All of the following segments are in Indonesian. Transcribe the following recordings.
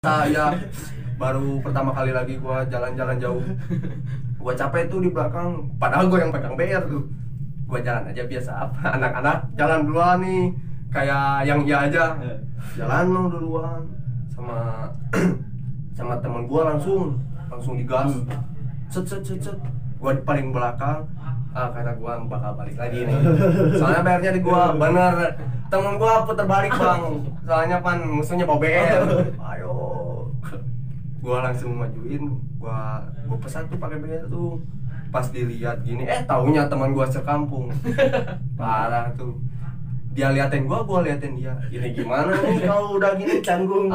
Saya baru pertama kali lagi gua jalan-jalan jauh. Gua capek tuh di belakang, padahal gua yang pegang BR tuh. Gua jalan aja biasa apa, anak-anak jalan duluan nih. Kayak yang iya aja. Jalan lo duluan sama sama temen gua langsung digas. Set set set set. Gua di paling belakang. Karena gua bakal balik lagi nih. Soalnya BR-nya di gua bener. Temen gua puter balik, Bang. Soalnya pan musuhnya bawa BR. Ayo. Gua langsung majuin, gua pesan tuh pakai BR tuh. Pas dilihat gini, taunya teman gua sekampung. Parah tuh. Dia liatin gua liatin dia. Ini gimana nih kalau udah gini canggung.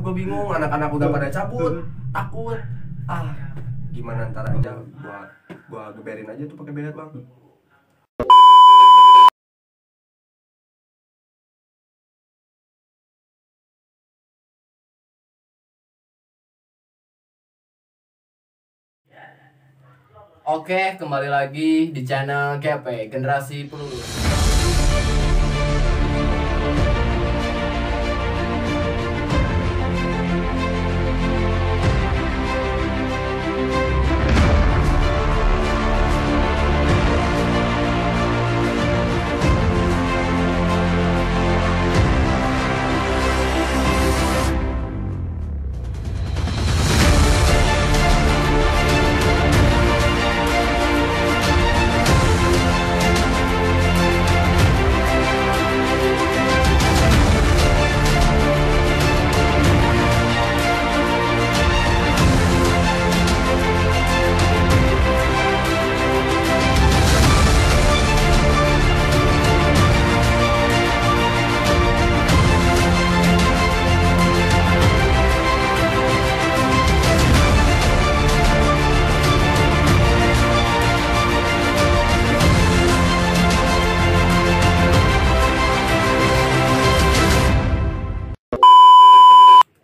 Gua bingung, anak-anak udah pada cabut, takut. Gimana ntar aja gua geberin aja tuh pakai BR, Bang. Oke, kembali lagi di channel GP Generasi Penulis.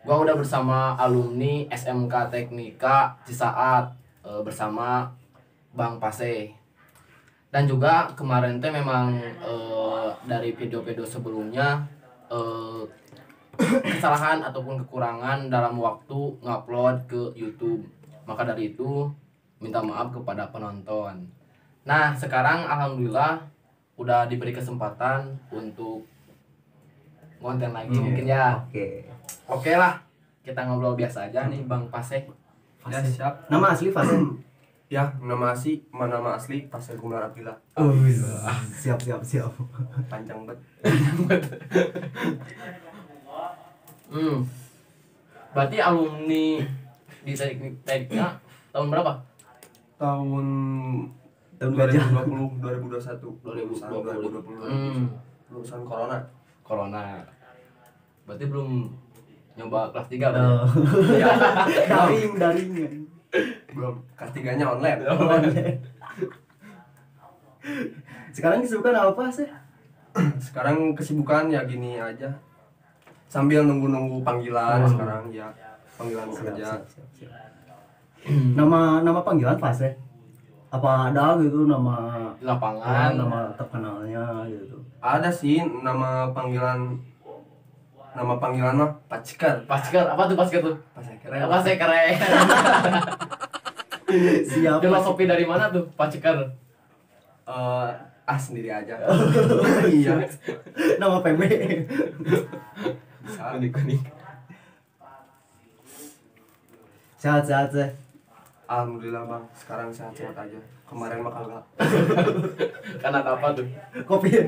Gua udah bersama alumni SMK Teknika Cisaat bersama Bang Pase. Dan juga kemarin teh memang dari video-video sebelumnya kesalahan ataupun kekurangan dalam waktu ngupload ke YouTube. Maka dari itu minta maaf kepada penonton. Nah, sekarang alhamdulillah udah diberi kesempatan untuk konten lagi mungkin ya. Oke lah, kita ngobrol biasa aja nih Bang Pase. Ya, siap. Nama asli Fase? Ya, nama asli Pase Gunar Abdillah. Siap. Panjang banget. Berarti alumni di tekniknya tahun berapa? Tahun 2020, 2021, 2020. Lulusan corona. Berarti belum nyoba kelas 3 berarti? Daring. Belum, kelas 3-nya online. Sekarang kesibukan apa sih? Sekarang kesibukan ya gini aja. Sambil nunggu panggilan sekarang ya. Panggilan kerja. Siap. Nama panggilan Fase? Apa ada gitu nama Di lapangan. nama terkenalnya gitu? Ada sih nama panggilan mah Paciker. Paciker, apa tuh Paciker tuh? Pase keren. Siap. Filosofi dari mana tuh Paciker? Sendiri aja. Iya. Nama PB. Bisa. Unik. Sehat-sehat sih. Alhamdulillah, Bang. Sekarang sehat-sehat aja. Kemarin mah kagak. Karena apa tuh? Covid.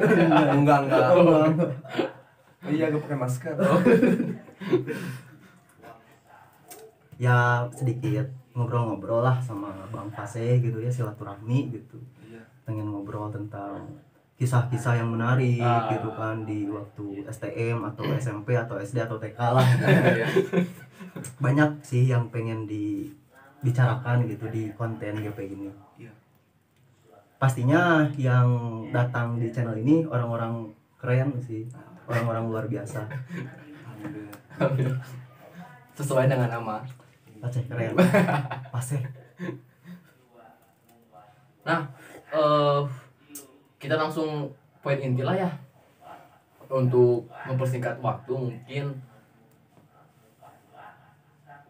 Enggak. Oh, Iya, gue pakai masker. ya sedikit ngobrol-ngobrol lah sama Bang Fase gitu ya, silaturahmi gitu. Iya. Pengen ngobrol tentang kisah-kisah yang menarik gitu kan di waktu STM atau SMP atau SD atau TK lah. Banyak sih yang pengen dibicarakan gitu di konten GP ini. Iya. Pastinya yang datang di channel ini orang-orang keren sih, orang-orang luar biasa. Alhamdulillah. Sesuai dengan nama. Paceh keren. Pase. Nah, kita langsung poin inti lah ya. Untuk mempersingkat waktu mungkin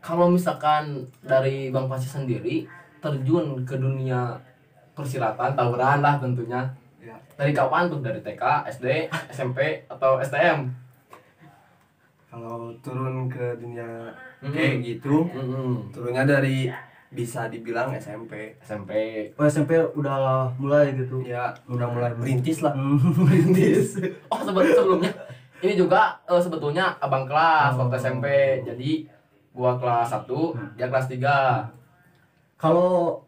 kalau misalkan dari Bang Pasti sendiri terjun ke dunia persilatan, tawuran lah tentunya. Ya. Dari kapan tuh? Dari TK, SD, SMP atau STM? Kalau turun ke dunia kayak gitu, Mm-mm. turunnya dari bisa dibilang SMP. SMP. Oh, SMP udah mulai gitu. Ya, udah mulai merintis lah. Merintis. Oh sebelumnya ini juga sebetulnya abang kelas waktu Oh. SMP. Jadi gua kelas 1, dia kelas 3. Kalau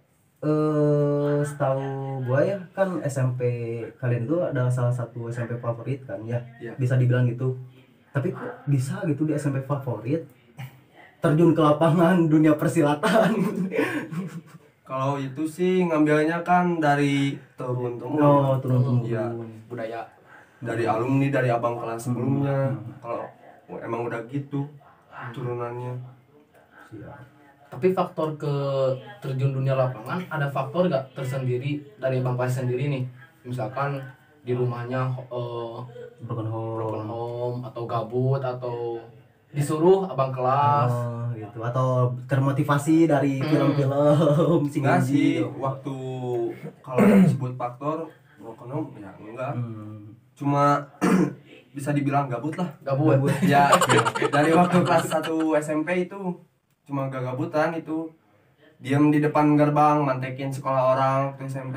setahu gua ya kan SMP kalian itu ada salah satu SMP favorit kan ya, Iya. bisa dibilang gitu. Tapi kok bisa gitu di SMP favorit terjun ke lapangan dunia persilatan? Kalau itu sih ngambilnya kan dari turun-temurun. Oh, turun-temurun. Iya. Budaya. Dari alumni, dari abang kelas sebelumnya. Kalau emang udah gitu turunannya. Siap. Tapi faktor ke terjun dunia lapangan ada faktor gak tersendiri dari Bang Pasti sendiri nih? Misalkan di rumahnya Broken broken home. home atau gabut atau disuruh abang kelas. Oh, gitu. Atau termotivasi dari film-film Enggak sih, Singi. waktu kalau yang disebut faktor broken home ya enggak. Cuma bisa dibilang gabut lah. Gabut. Ya, dari waktu kelas 1 SMP itu cuma gabutan itu. Diam di depan gerbang mantekin sekolah orang waktu SMP,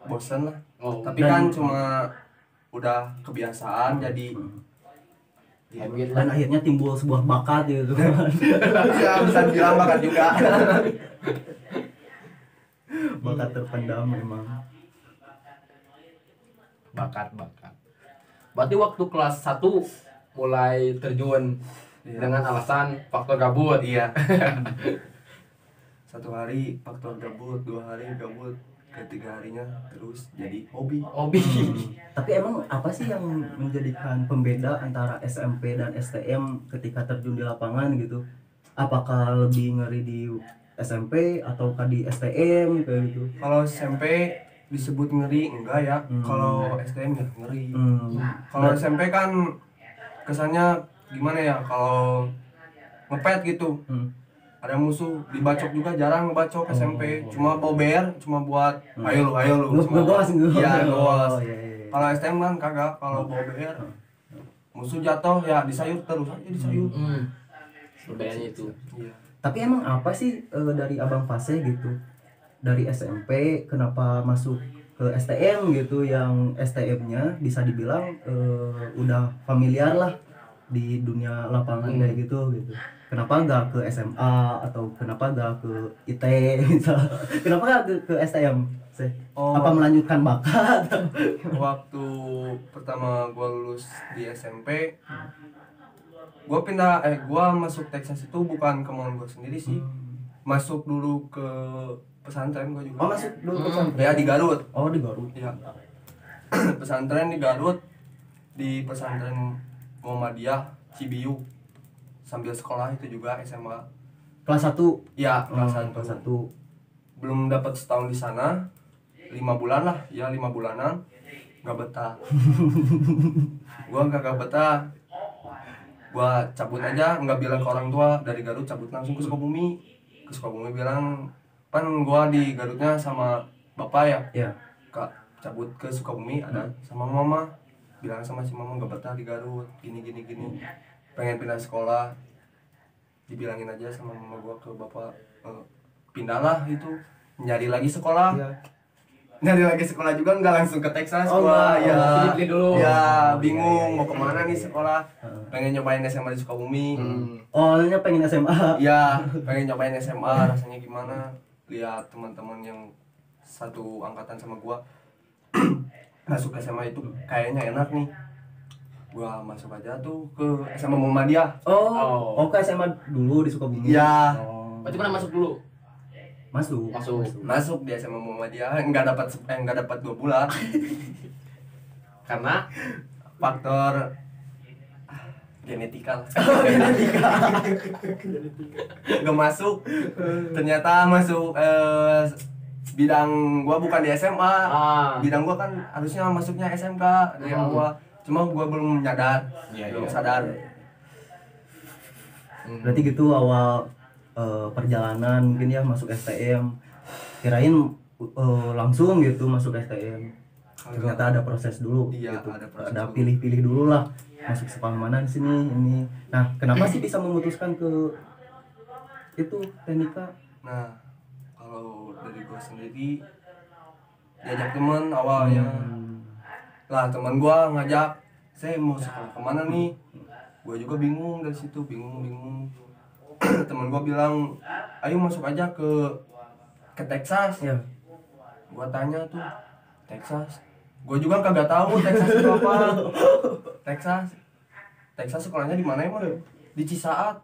bosen lah. Oh, Tapi kan cuma udah kebiasaan jadi habit Dan lah. akhirnya timbul sebuah bakat gitu kan. ya bisa dibilang bakat juga. Bakat terpendam memang. Bakat. Berarti waktu kelas 1 mulai terjun dengan alasan faktor gabut. Iya. Satu hari faktor gabut, 2 hari gabut, ketiga harinya terus jadi hobi. Hobi. Tapi emang apa sih yang menjadikan pembeda antara SMP dan STM ketika terjun di lapangan gitu? Apakah lebih ngeri di SMP ataukah di STM kayak gitu? Kalau SMP disebut ngeri enggak ya? Kalau STM ya ngeri. Kalau SMP kan kesannya gimana ya? Kalau ngepet gitu. Ada musuh dibacok juga jarang ngebacok SMP. Cuma bober, cuma buat ayo lu. Ngegowas. Iya, ngegowas. Oh, iya. Kalau STM kan kagak, kalau bober musuh jatuh ya disayur terus aja disayur. Perbedaannya itu. Iya. Tapi emang apa sih dari Abang Fase gitu? Dari SMP kenapa masuk ke STM gitu, yang STM-nya bisa dibilang udah familiar lah di dunia lapangan kayak gitu. Kenapa nggak ke SMA atau kenapa nggak ke IT misal? Kenapa nggak ke STM? Oh. Apa melanjutkan bakat? Waktu pertama gua lulus di SMP, gua masuk Texas itu bukan kemauan gua sendiri sih. Masuk dulu ke pesantren gua juga. Oh, masuk dulu pesantren. Ya di Garut. Oh, di Garut. Ya. Pesantren di Garut, di pesantren Muhammadiyah Cibiu. Sambil sekolah itu juga SMA. Kelas 1. Ya, kelas 1. Kelas 1. Belum dapat setahun di sana. 5 bulan lah, ya 5 bulanan. Gak betah. Gua gak betah. Gua cabut aja, nggak bilang ke orang tua, dari Garut cabut langsung ke Sukabumi. Ke Sukabumi bilang, kan gua di Garutnya sama bapak ya. Ya. Kak, cabut ke Sukabumi ada sama mama. Bilang sama si mama gak betah di Garut, gini. Pengen pindah sekolah. Dibilangin aja sama mama gua ke bapak, pindahlah itu, nyari lagi sekolah. Ya. Nyari lagi sekolah juga nggak langsung ke Texas Oh, gua. enggak. Ya, Pilih dulu. ya bingung Iya. mau kemana nih sekolah. Pengen nyobain SMA di Sukabumi. Awalnya pengen SMA. Ya, pengen nyobain SMA rasanya gimana. Lihat teman-teman yang satu angkatan sama gua masuk SMA itu kayaknya enak nih. Gua masuk aja tuh ke SMA Muhammadiyah. Oh, ke SMA dulu di Sukabumi. Iya. Oh. Berarti pernah masuk dulu? Masuk. Masuk di SMA Muhammadiyah nggak dapat 2 bulan. Karena Faktor genetikal. Gak masuk. Ternyata masuk bidang gua bukan di SMA. Bidang gua kan harusnya masuknya SMK dari awal. Cuma gua belum nyadar. Iya, Belum iya. sadar. Berarti gitu awal perjalanan mungkin ya masuk STM, kirain langsung gitu masuk STM, ternyata ada proses dulu. Iya, gitu. ada proses Ada dulu. pilih-pilih dulu lah masuk sekolah mana di sini ini. Nah kenapa sih bisa memutuskan ke itu teknika? Nah, kalau dari gue sendiri diajak teman awalnya. Lah teman gue ngajak, saya mau sekolah kemana nih? Gue juga bingung dari situ, bingung. Teman gue bilang, ayo masuk aja ke Texas. Ya. Gue tanya tuh, Texas. Gue juga kagak tahu Texas itu apa. Texas sekolahnya di mana emang? Di Cisaat.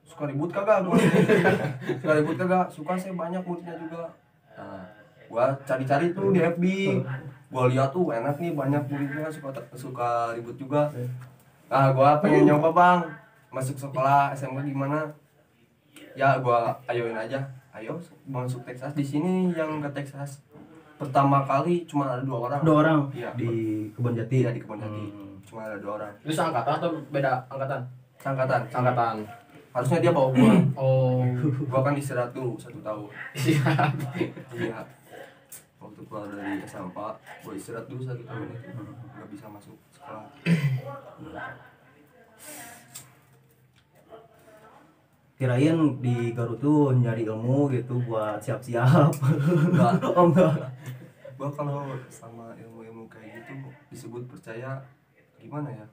Suka ribut kagak? Suka ribut kagak? Suka, saya banyak muridnya juga. Nah, gua cari-cari tuh di FB. Gua lihat tuh enak nih, banyak muridnya suka ribut juga. Nah, gua pengen nyoba bang, masuk sekolah SMA gimana? Ya gua ayoin aja. Ayo masuk Texas. Di sini yang ke Texas pertama kali cuma ada 2 orang. 2 orang Iya. di Kebonjati. Iya, di Kebonjati. Cuma ada 2 orang. Itu seangkatan atau beda angkatan? Angkatan. Seangkatan. Harusnya dia bawa gua. Oh. Gua kan istirahat dulu 1 tahun. Iya. Iya. Waktu keluar dari SMP, gua istirahat dulu 1 tahun itu. Nggak bisa masuk sekolah. Kirain di Garut tuh nyari ilmu gitu buat siap-siap. Enggak. Oh enggak. Gua kalau sama ilmu-ilmu kayak gitu disebut percaya gimana ya?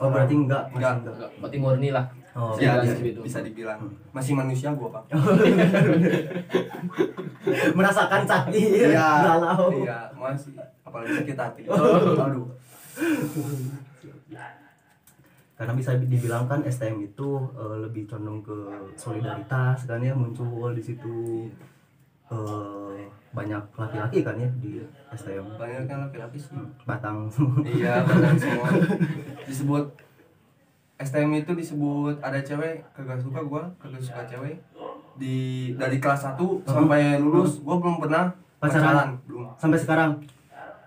Oh berarti enggak. masih Enggak. Enggak, berarti murni lah. Oh, Ya, Bisa bisa, gitu. bisa dibilang masih manusia gua, Bang. Merasakan sakit, galau. Iya, masih apalagi sakit hati. Aduh. Karena bisa dibilang kan STM itu lebih condong ke solidaritas kan ya, muncul di situ banyak laki-laki kan ya di STM. Banyak kan laki-laki sih. Batang. Iya, benar semua. Disebut STM itu disebut ada cewek, kagak suka cewek. Dari kelas 1 sampai lulus gua belum pernah Pacaran? belum. Sampai sekarang.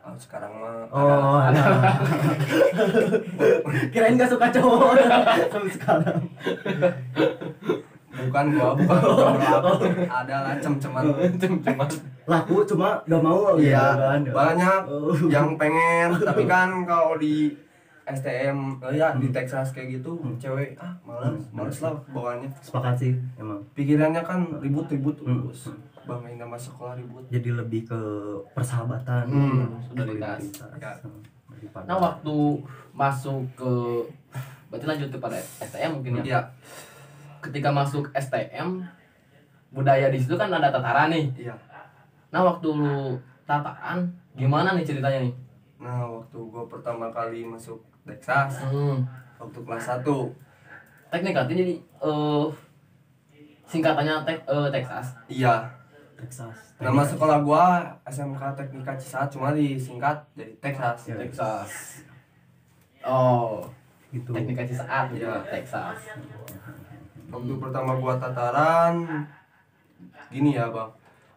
Oh, sekarang mah Oh, ada. Kirain gak suka cowok sampai sekarang. bukan ada lah cem-ceman. Laku cuma gak mau gitu Iya, kan. banyak Oh. yang pengen, tapi kan kalau di STM ya di Texas kayak gitu cewek males lah bawaannya. Sepakat sih emang. Pikirannya kan ribut-ribut terus. Banggain nama sekolah ribut. Jadi lebih ke persahabatan, solidaritas. Ya. daripada- Nah, waktu masuk ke berarti lanjut kepada STM mungkin ya. Iya. Ketika masuk STM, budaya di situ kan ada tataran nih. Iya. Nah, waktu lu tataan gimana nih ceritanya nih? Nah, waktu gua pertama kali masuk Texas, waktu kelas 1. Teknik artinya jadi singkatannya Texas. Iya. Texas. Nama sekolah gua SMK Teknika Cisaat, cuma disingkat jadi Texas. Ya. Texas. Oh, Gitu. teknik saat gitu, Iya. Texas. Waktu pertama gua tataran gini ya, Bang.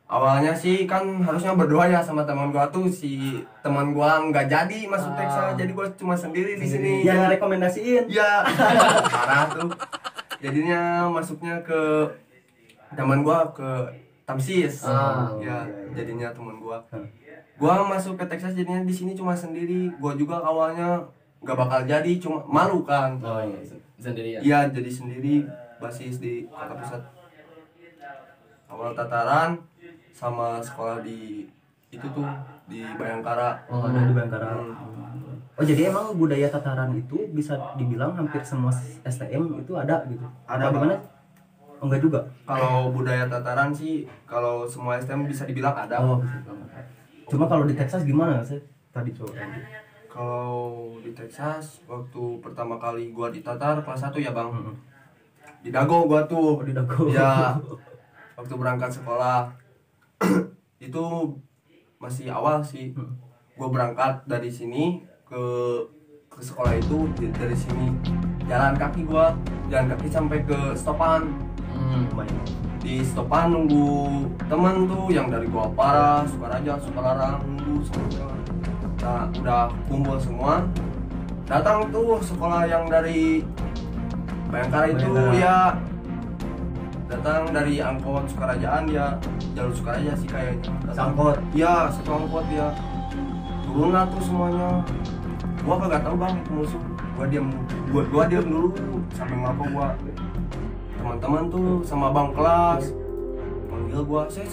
Awalnya sih kan harusnya berdoa ya sama teman gua tuh, si teman gua nggak jadi masuk Texas, jadi gua cuma sendiri di sini. Yang rekomendasiin. Ya, parah tuh. Jadinya masuknya ke teman gua ke Tamsis. Ya, jadinya teman gua. Gua masuk ke Texas jadinya di sini cuma sendiri. Gua juga awalnya nggak bakal jadi, cuma malu kan. Oh iya, sendiri ya. Iya, jadi sendiri basis di Kota Pusat. Awal tataran sama sekolah di itu tuh di Bayangkara. Oh, ada di Bayangkara. Oh, jadi emang budaya tataran itu bisa dibilang hampir semua STM itu ada gitu. Ada, Apa gimana? Oh, enggak juga. Kalau budaya tataran sih kalau semua STM bisa dibilang ada. Oh, bisa banget. Cuma kalau di Texas gimana sih? Tadi coba. Kalau di Texas waktu pertama kali gua ditatar kelas 1 ya, Bang. Di Dago gua tuh. Oh, di Dago. Ya. Waktu berangkat sekolah itu masih awal sih. Gua berangkat dari sini ke sekolah itu dari sini jalan kaki sampai ke stopan. Lumayan. Di stopan nunggu temen tuh yang dari gua Parah, Sukaraja, Sukalarang, nunggu semua. Nah, udah kumpul semua. Datang tuh sekolah yang dari Bayangkara itu Bayangkara. ya datang dari angkot Sukarajaan dia, jalur Sukaraja sih kayaknya. Sangkot. Iya, satu angkot dia. Turun lah tuh semuanya. Gua kagak tahu bang itu musuh. Gua diam dulu sampai ngapa gua. Teman-teman tuh sama bang kelas manggil gua, saya,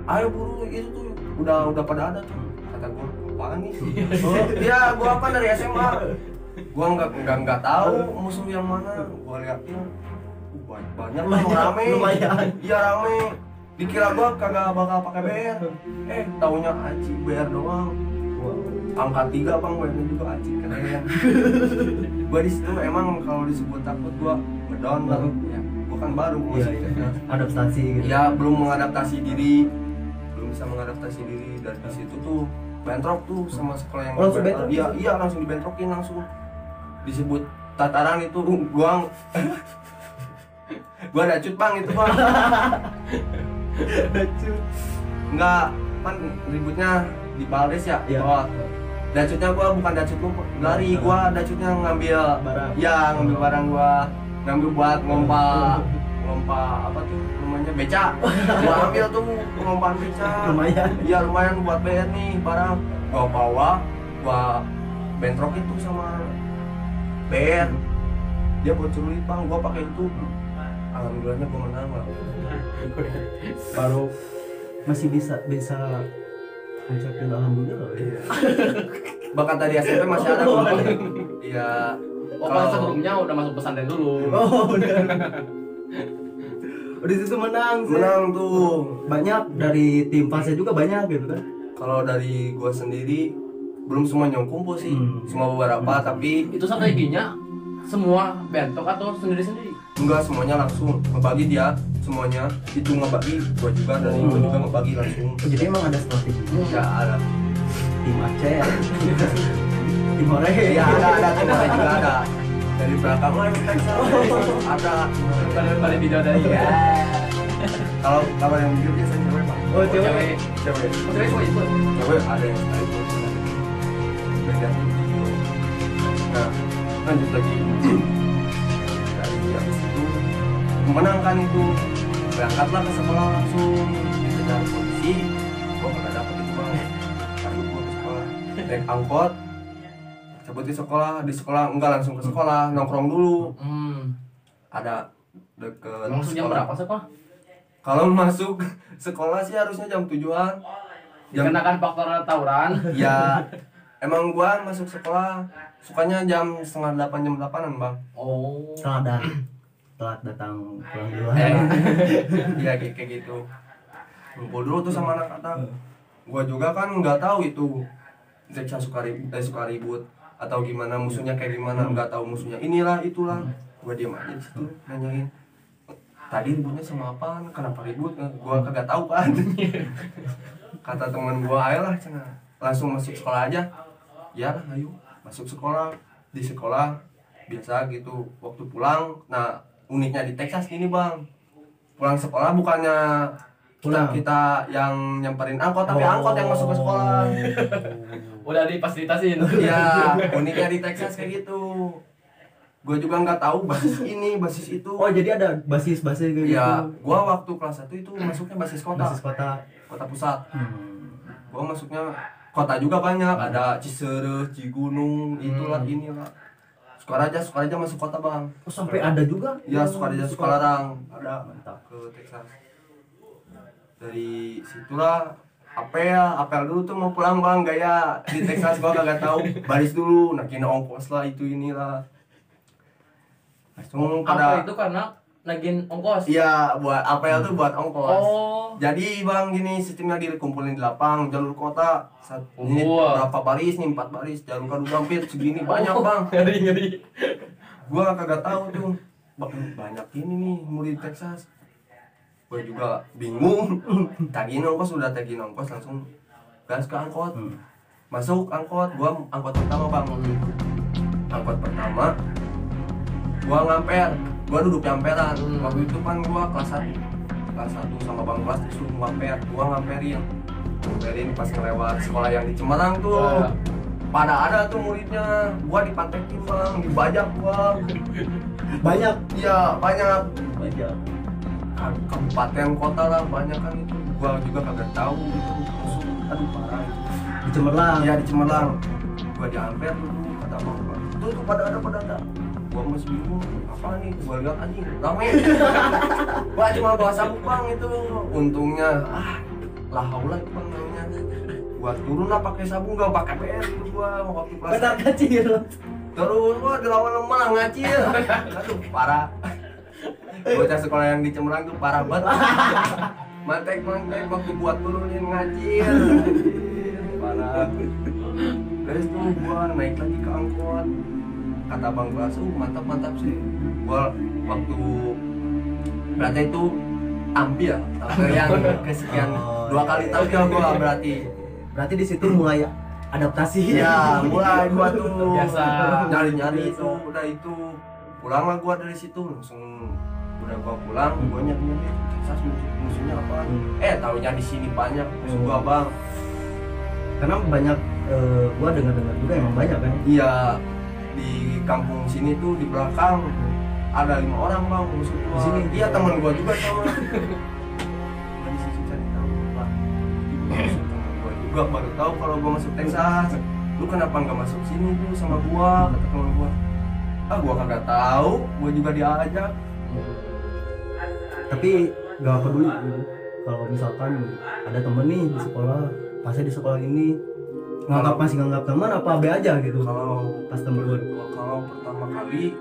ayo buru itu tuh udah pada ada tuh. Kata gua, apaan nih? Oh, iya, gua kan dari SMA. Gua nggak tahu musuh yang mana. Gua liatin banyak lah, rame. Lumayan. Iya rame. Dikira gua kagak bakal pakai BR. Taunya aci BR doang. Angka 3 bang, BR juga aci keren. Gua di situ emang kalau disebut takut gua ngedown lah. Ya, gua kan baru masih Adaptasi gitu. ya belum mengadaptasi diri, belum bisa mengadaptasi diri. Dari situ tuh bentrok tuh sama sekolah yang Langsung bentrok? iya langsung dibentrokin langsung. Disebut tataran itu gua gua dacut bang itu bang. Dacut. Enggak, kan ributnya di Baldes ya. Iya. Oh, dacutnya gua bukan dacut gua lari, gua dacutnya ngambil Barang. ya ngambil barang gua, ngambil buat ngompa apa tuh namanya beca. Gua ambil tuh ngompaan beca. Lumayan. Iya lumayan buat bayar nih barang. Gua bawa, gua bentrok itu sama BR. Dia buat celurit bang, gua pakai itu. Alhamdulillahnya gua menang lah. Baru masih bisa ngucapin alhamdulillah. Iya. Bahkan tadi SMP masih ada gua. Iya. Oh, pas sebelumnya udah masuk pesantren dulu. Oh, benar. Di situ menang sih. Menang tuh. Banyak dari tim fase juga banyak gitu kan. Kalau dari gua sendiri belum semuanya kumpul sih. Cuma beberapa tapi Itu strateginya semua bentok atau sendiri-sendiri? enggak semuanya langsung ngebagi dia semuanya itu ngebagi gua juga dari gua juga ngebagi langsung. Oh, jadi emang ada strategi. Enggak ada. Tim Aceh. Tim Hore. Iya ada tim lain juga ada. Dari belakang lah yang Texas. Ada. Pada video dari ya. Kalau yang video biasanya cewek bang. Oh, cewek. Cewek. Oh, cewek semua ikut. Cewek ada yang sekali itu. Beda video. Nah lanjut lagi. Dari habis itu memenangkan itu berangkatlah ke sekolah langsung dikejar polisi. Gua nggak dapet itu bang. Takut gua ke sekolah. Naik angkot. Cabut di sekolah enggak langsung ke sekolah, nongkrong dulu. Ada deket Langsung jam berapa sih Pak? Kalau masuk sekolah sih harusnya jam 7-an. Dikarenakan faktor tawuran. Ya emang gua masuk sekolah sukanya jam 7:30 jam 8-an bang. Oh. Telat datang pulang duluan. Iya kayak gitu. Ngumpul dulu tuh sama anak kata. Gua juga kan nggak tahu itu Zeksa suka ribut atau gimana musuhnya kayak gimana, nggak tahu musuhnya inilah itulah. Gua diam aja di situ nanyain tadi ributnya sama apaan, kenapa ribut, gua kagak tahu kan. Kata teman gua ayolah cenah langsung masuk sekolah aja. Ya lah ayo masuk sekolah. Di sekolah biasa gitu waktu pulang. Nah uniknya di Texas gini bang, pulang sekolah bukannya kita yang nyamperin angkot tapi angkot yang masuk ke sekolah. Udah difasilitasin. Iya uniknya di Texas kayak gitu. Gue juga nggak tahu basis ini basis itu. Oh, jadi ada basis-basis kayak Iya, gitu. gua waktu kelas 1 itu masuknya basis kota. Basis kota. Kota pusat. Gua masuknya kota juga banyak, ada Cisereh, Cigunung, itulah inilah. Sukaraja masuk kota, Bang. Oh, sampai ada juga? Iya, Sukaraja Sukalarang ada. Mantap. Ke Texas. Dari situlah apel dulu tuh mau pulang bang gaya di Texas gua kagak tahu baris dulu nakin ongkos lah itu inilah langsung pada Apa itu karena nagin ongkos? iya buat apel tuh buat ongkos. Oh. Jadi bang gini sistemnya dikumpulin di lapang jalur kota ini Wah. berapa baris nih 4 baris jalur kadu hampir segini banyak bang. Ngeri. Gua kagak tahu tuh banyak ini nih murid Texas. Gue juga bingung. Tagih ongkos langsung gas ke angkot. Masuk angkot, gua angkot pertama bang. Angkot pertama, gua ngamper, gua duduk nyamperan. Waktu itu kan gua kelas 1 sama bang kelas disuruh ngamperin pas ngelewat sekolah yang di Cemarang tuh. Pada ada tuh muridnya, gua dipantekin bang, dibajak gua. Banyak. Iya banyak. kabupaten kota lah banyak kan itu. Gua juga kagak tahu gitu. Musuh, aduh parah itu. Di Cemerlang. Iya di Cemerlang. Gua di Ampere dulu kata abang gua. Tuh pada ada. Gua masih bingung apa nih, gua lihat anjing rame. Gua cuma bawa sabuk bang itu. Untungnya lah haula itu bang namanya. Gua turun lah pakai sabuk, nggak pakai PS itu gua waktu kelas. Benar kecil. Terus gua dilawan malah ngacil. Aduh parah. Bocah sekolah yang di Cemerlang tuh parah banget. Mantek waktu buat turunin ngacil. Parah. Terus tuh gua naik lagi ke angkot. Kata bang kelas, mantap sih. Gua waktu berarti itu tampil yang kesekian dua kali tampil gua berarti di situ mulai adaptasi. ya mulai gua tuh Biasa. nyari itu udah itu pulang lah gua dari situ langsung udah gua pulang gua nyari Texas musuhnya apa taunya di sini banyak musuh gua bang Karena banyak gua dengar juga emang banyak kan. iya di kampung sini tuh di belakang ada 5 orang bang musuh gua Di sini? iya teman gua juga sama gua di situ cari tahu bang musuh teman gua juga baru tahu kalau gua masuk Texas lu kenapa nggak masuk sini tuh sama gua kata teman gua gua kagak tahu gua juga diajak Tapi gak peduli gitu. Kalau misalkan ada temen nih di sekolah, pasnya di sekolah ini masih nganggap teman apa be aja gitu. kalau Pas temen gue. kalau pertama kali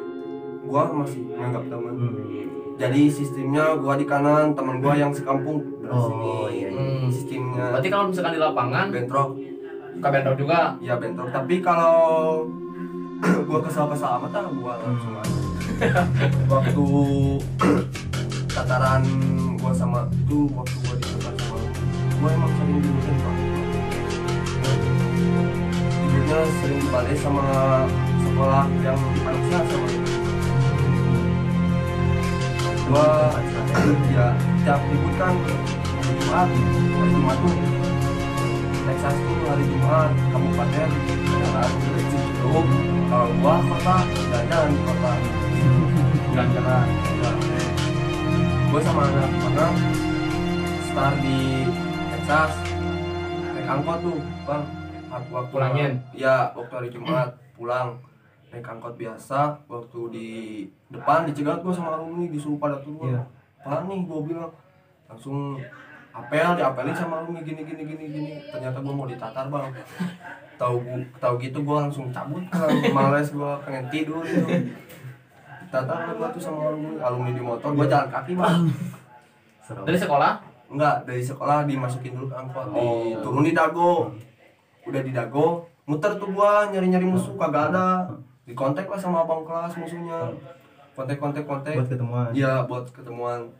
gua masih menganggap teman jadi sistemnya gua di kanan teman gua yang sekampung dari sini iya. sistemnya Berarti kalau misalkan di lapangan bentrok kabendor juga. ya bentrok tapi kalau gua kesal amat gua langsung aja waktu tataran gua sama itu waktu gua di tempat sama gua emang sering dibutuhin bang tidurnya sering dibalik sama sekolah yang di Panasya sama gua ya tiap libur kan hari Jumat tuh Texas tuh hari Jumat kabupaten jalan itu kalau gua kota jalan di kota jalan-jalan gua sama anak start di Texas naik angkot tuh bang waktu Pulangin? ya waktu hari Jumat pulang naik angkot biasa waktu di depan dicegat gua sama alumni disuruh pada turun Iya. apaan nih gua bilang langsung diapelin sama alumni gini ternyata gua mau ditatar bang tahu gitu gua langsung cabut kan males gua pengen tidur gitu ditatar gua tuh sama alumni di motor gua jalan kaki bang Dari sekolah? enggak dari sekolah dimasukin dulu ke angkot Oh. turun di Dago udah di Dago muter tuh gua nyari musuh kagak ada dikontak lah sama abang kelas musuhnya kontak Buat ketemuan. iya buat ketemuan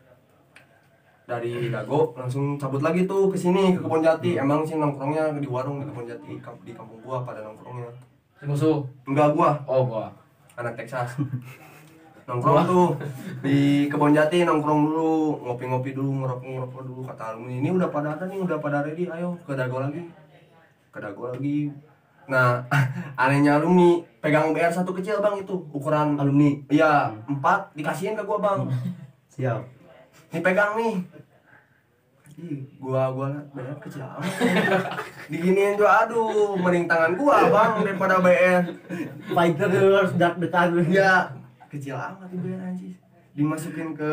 dari Dago langsung cabut lagi tuh ke sini ke Kebon Jati emang sih nongkrongnya di warung di Kebon Jati di kampung gua pada nongkrongnya Si musuh. enggak gua Oh, gua. anak Texas nongkrong tuh di Kebon Jati nongkrong dulu ngopi dulu ngerokok dulu kata alumni ini udah pada ada nih udah pada ready ayo ke Dago lagi nah anehnya alumni pegang BR satu kecil bang itu ukuran Alumni. iya 4 dikasihin ke gua bang Siap. nih pegang nih gua BR kecil amat diginiin tuh aduh mending tangan gua bang daripada BR Fighter harus dekat. ya kecil amat tuh BR anjir dimasukin ke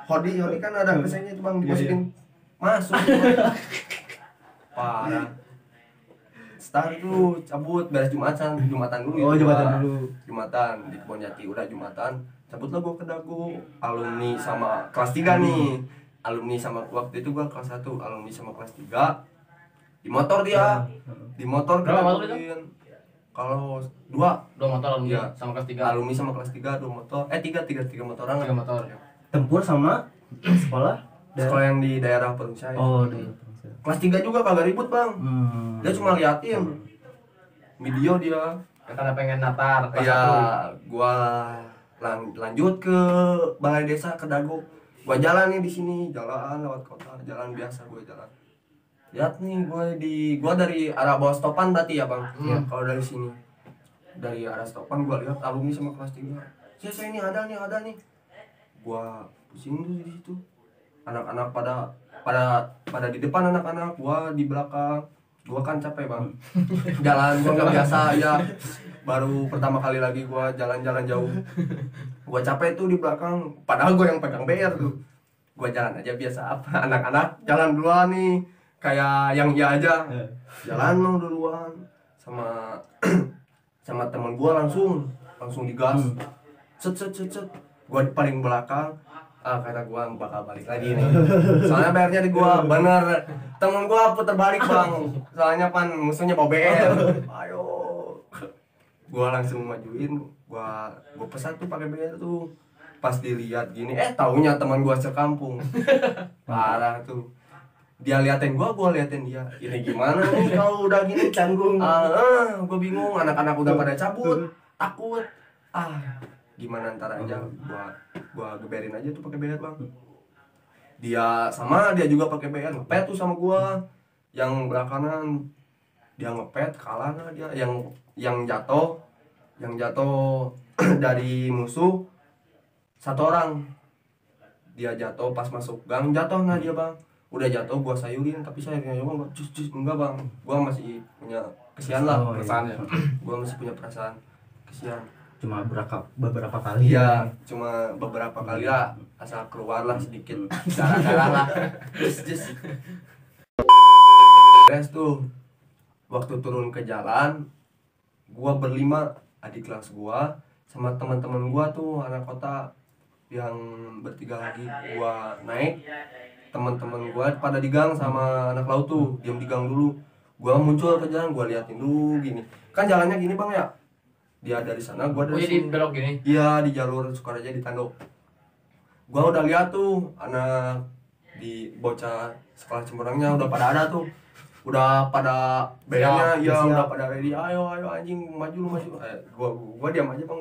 hodi kan ada kesannya itu bang dimasukin masuk parah start tuh cabut beres Jumatan dulu Oh, itu, Jumatan Pak. dulu. Jumatan di Kebon Jati udah Jumatan cabut lah gua ke Dago alumni sama kelas 3 nih alumni sama waktu itu gua kelas 1 alumni sama kelas 3 di motor dia di motor Berapa motor itu? Dagoin. Kalau 2 Dua motor alumni Iya. sama kelas 3. alumni sama kelas 3 2 motor 3 motoran 3 motor. Tempur sama sekolah. sekolah yang di daerah Perungsai Oh, di. kelas 3 juga kagak ribut bang dia cuma liatin video dia Karena pengen natar kelas ya 1. gua lanjut ke balai desa ke Dago gua jalan nih di sini jalan lewat kota jalan biasa gua jalan lihat nih gua dari arah bawah stopan berarti ya bang ya, kalau dari sini dari arah stopan gua lihat alumni sama kelas 3 saya ini ada nih gua pusing tuh di situ anak-anak pada di depan, anak-anak gua di belakang. Gua kan capek bang, jalan gua nggak biasa ya, baru pertama kali lagi gua jalan-jalan jauh. Gua capek tuh di belakang, padahal gua yang pegang BR tuh. Gua jalan aja biasa apa, anak-anak jalan duluan nih, kayak yang iya aja, jalan lo duluan. Sama sama temen gua langsung digas, set. Gua di paling belakang, kata gua bakal balik lagi nih, soalnya BR-nya di gua bener. Temen gua puter balik bang, soalnya pan musuhnya bawa BR. Ayo, gua langsung majuin, gua pesan tuh pakai BR tuh. Pas dilihat gini, taunya teman gua sekampung. Parah tuh, dia liatin gua liatin dia. Ini gimana nih kalau udah gini canggung? Gua bingung, anak-anak udah pada cabut, takut. Gimana ntar aja, gua geberin aja tuh pakai BR bang. Dia juga pakai BR, ngepet tuh sama gua. Yang belakangan dia ngepet, kalah lah dia. Yang jatuh dari musuh satu orang. Dia jatuh pas masuk gang, jatuh nah dia bang. Udah jatuh gua sayurin, tapi sayurinnya juga enggak bang. Gua masih punya kesian lah, perasaannya. Gua masih punya perasaan kesian. Cuma beberapa kali. Iya, cuma beberapa kali lah, asal keluar lah sedikit darah lah. Just. Beres tuh, waktu turun ke jalan, gua berlima, adik kelas gua sama teman-teman gua tuh anak kota yang bertiga lagi. Gua naik, teman-teman gua pada di gang sama anak laut tuh, diam di gang dulu. Gua muncul ke jalan, gua liatin dulu gini. Kan jalannya gini bang ya. Dia dari sana, gua dari jadi sini. belok gini? Iya, di jalur Sukaraja di Tandok. Gua udah lihat tuh anak di bocah sekolah Cemurangnya udah pada ada tuh. Udah pada BR-nya, ya udah pada ready. Ayo anjing, maju lu. Gua diam aja bang,